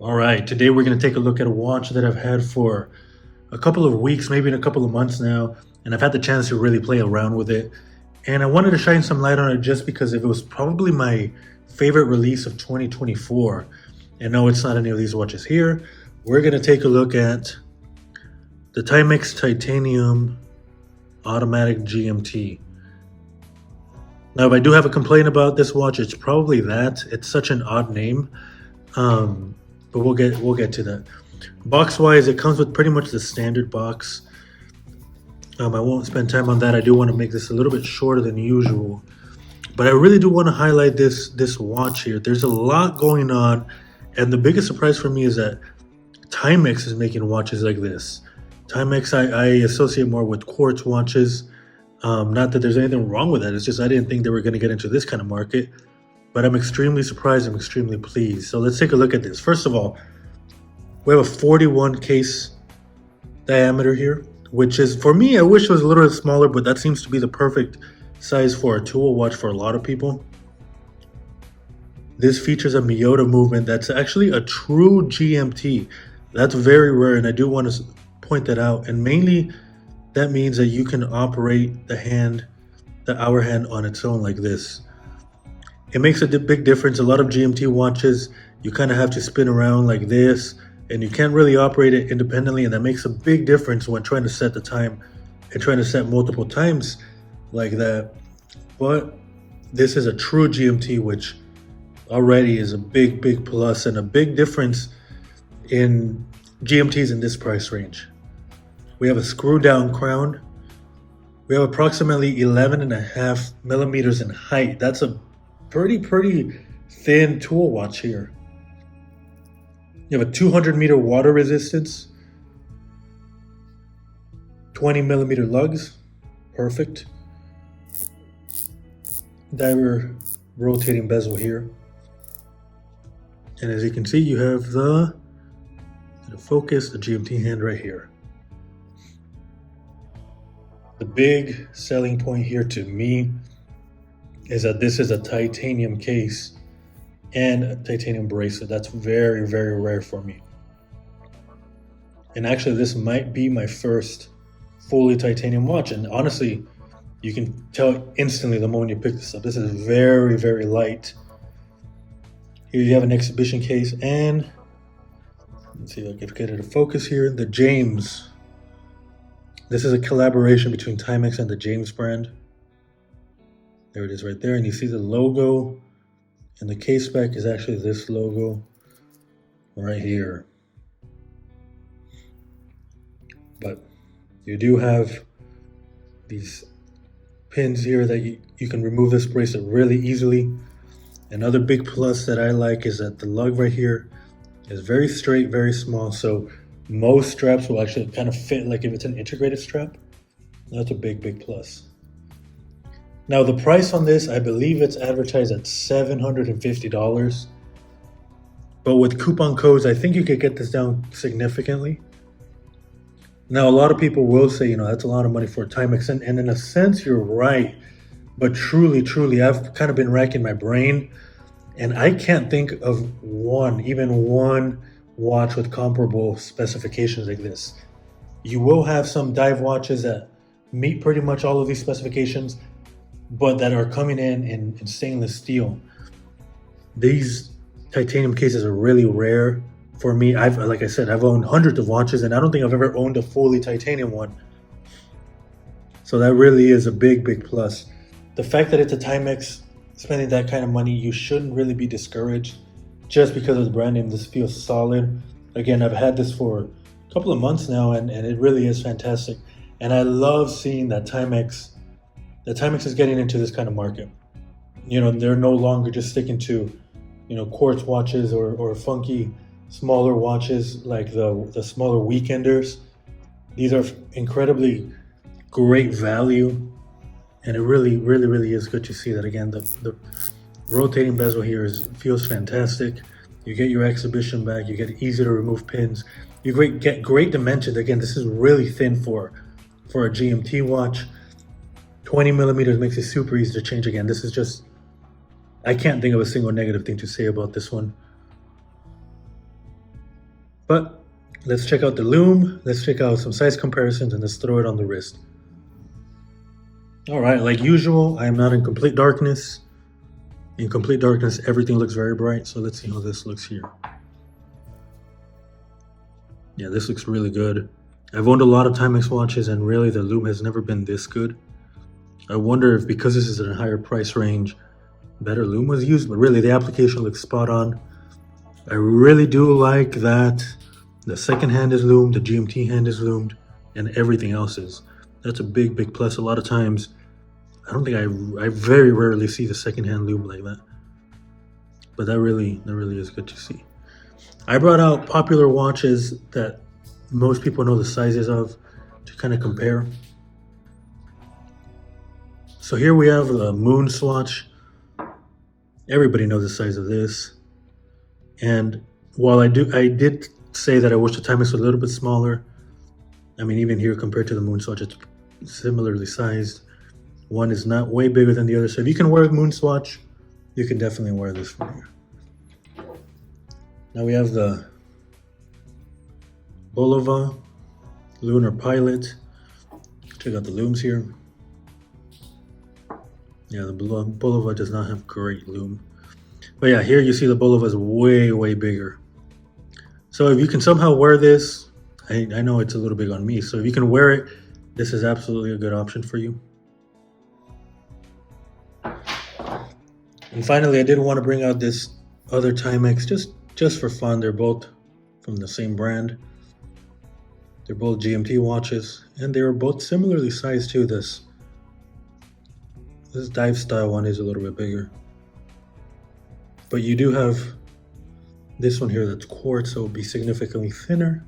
All right, today we're going to take a look at a watch that I've had for a couple of weeks, maybe in a couple of months now, and I've had the chance to really play around with it. And I wanted to shine some light on it just because it was probably my favorite release of 2024. And no, it's not any of these watches here. We're going to take a look at the Timex Titanium Automatic GMT. Now, if I do have a complaint about this watch, it's probably that. It's such an odd name. But we'll get to that. Box wise, it comes with pretty much the standard box. I won't spend time on that. I do want to make this a little bit shorter than usual, but I really do want to highlight this watch here. There's a lot going on, and the biggest surprise for me is that Timex is making watches like this. Timex I associate more with quartz watches. Not that there's anything wrong with that. It's just I didn't think they were going to get into this kind of market. But I'm extremely surprised. I'm extremely pleased. So let's take a look at this. First of all, we have a 41 case diameter here, which is, for me, I wish it was a little bit smaller, but that seems to be the perfect size for a tool watch for a lot of people. This features a Miyota movement that's actually a true GMT. That's very rare, and I do want to point that out. And mainly, that means that you can operate the hour hand on its own like this. It makes a big difference. A lot of GMT watches, you kind of have to spin around like this, and you can't really operate it independently, and that makes a big difference when trying to set the time and trying to set multiple times like that. But this is a true GMT, which already is a big plus and a big difference in GMTs in this price range. We have a screw down crown. We have approximately 11.5 millimeters in height. That's a pretty thin tool watch here. You have a 200-meter water resistance, 20 millimeter lugs, perfect. Diver rotating bezel here. And as you can see, you have the focus, the GMT hand right here. The big selling point here to me is that this is a titanium case and a titanium bracelet. That's very rare for me. And actually, this might be my first fully titanium watch. And honestly, you can tell instantly the moment you pick this up. This is very light. Here you have an exhibition case, and let's see if I can get it to focus here. The James. This is a collaboration between Timex and the James brand. There it is right there, and you see the logo, and the case back is actually this logo right here. But you do have these pins here that you can remove this bracelet really easily. Another big plus that I like is that the lug right here is very straight, very small, so most straps will actually kind of fit like if it's an integrated strap. That's a big plus. Now the price on this, I believe it's advertised at $750. But with coupon codes, I think you could get this down significantly. Now a lot of people will say, that's a lot of money for a Timex, and in a sense you're right. But truly, I've kind of been racking my brain, and I can't think of even one watch with comparable specifications like this. You will have some dive watches that meet pretty much all of these specifications, but that are coming in stainless steel. These titanium cases are really rare for me. Like I said, I've owned hundreds of watches, and I don't think I've ever owned a fully titanium one. So that really is a big plus. The fact that it's a Timex, spending that kind of money, you shouldn't really be discouraged just because of the brand name. This feels solid. Again, I've had this for a couple of months now, and it really is fantastic. And I love seeing that Timex is getting into this kind of market. They're no longer just sticking to, quartz watches or funky smaller watches like the smaller weekenders. These are incredibly great value, and it really is good to see that. Again, the rotating bezel here feels fantastic. You get your exhibition back, you get easy to remove pins, you get great dimensions. Again, this is really thin for a GMT watch. 20 millimeters makes it super easy to change. Again, this is just, I can't think of a single negative thing to say about this one. But let's check out the lume. Let's check out some size comparisons and let's throw it on the wrist. All right, like usual, I am not in complete darkness. In complete darkness, everything looks very bright. So let's see how this looks here. Yeah, this looks really good. I've owned a lot of Timex watches and really the lume has never been this good. I wonder if because this is in a higher price range, better lume was used, but really the application looks spot on. I really do like that the second hand is loomed, the GMT hand is loomed, and everything else is. That's a big, big plus. A lot of times, I don't think I very rarely see the second hand lume like that. But that really is good to see. I brought out popular watches that most people know the sizes of to kind of compare. So here we have the moon swatch. Everybody knows the size of this. And while I did say that I wish the Timex was a little bit smaller. I mean, even here compared to the moon swatch, it's similarly sized. One is not way bigger than the other. So if you can wear a moon swatch, you can definitely wear this one here. Now we have the Bulova Lunar Pilot. Check out the looms here. Yeah, the Bulova does not have great lume. But yeah, here you see the Bulova is way, way bigger. So if you can somehow wear this, I know it's a little big on me. So if you can wear it, this is absolutely a good option for you. And finally, I did want to bring out this other Timex just for fun. They're both from the same brand. They're both GMT watches, and they are both similarly sized too. This dive style one is a little bit bigger. But you do have this one here that's quartz, so it'll be significantly thinner.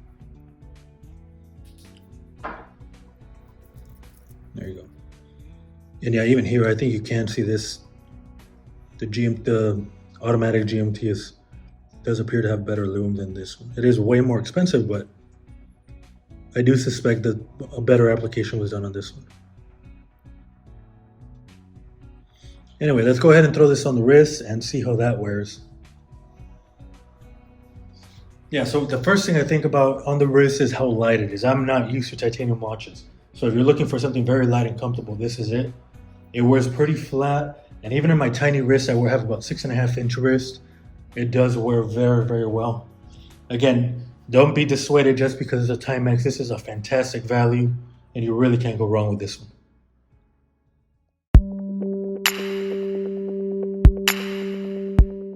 There you go. And yeah, even here, I think you can see this. The automatic GMT does appear to have better lume than this one. It is way more expensive, but I do suspect that a better application was done on this one. Anyway, let's go ahead and throw this on the wrist and see how that wears. Yeah, so the first thing I think about on the wrist is how light it is. I'm not used to titanium watches. So if you're looking for something very light and comfortable, this is it. It wears pretty flat. And even in my tiny wrist, I have about 6.5 inch wrist. It does wear very, very well. Again, don't be dissuaded just because it's a Timex. This is a fantastic value and you really can't go wrong with this one.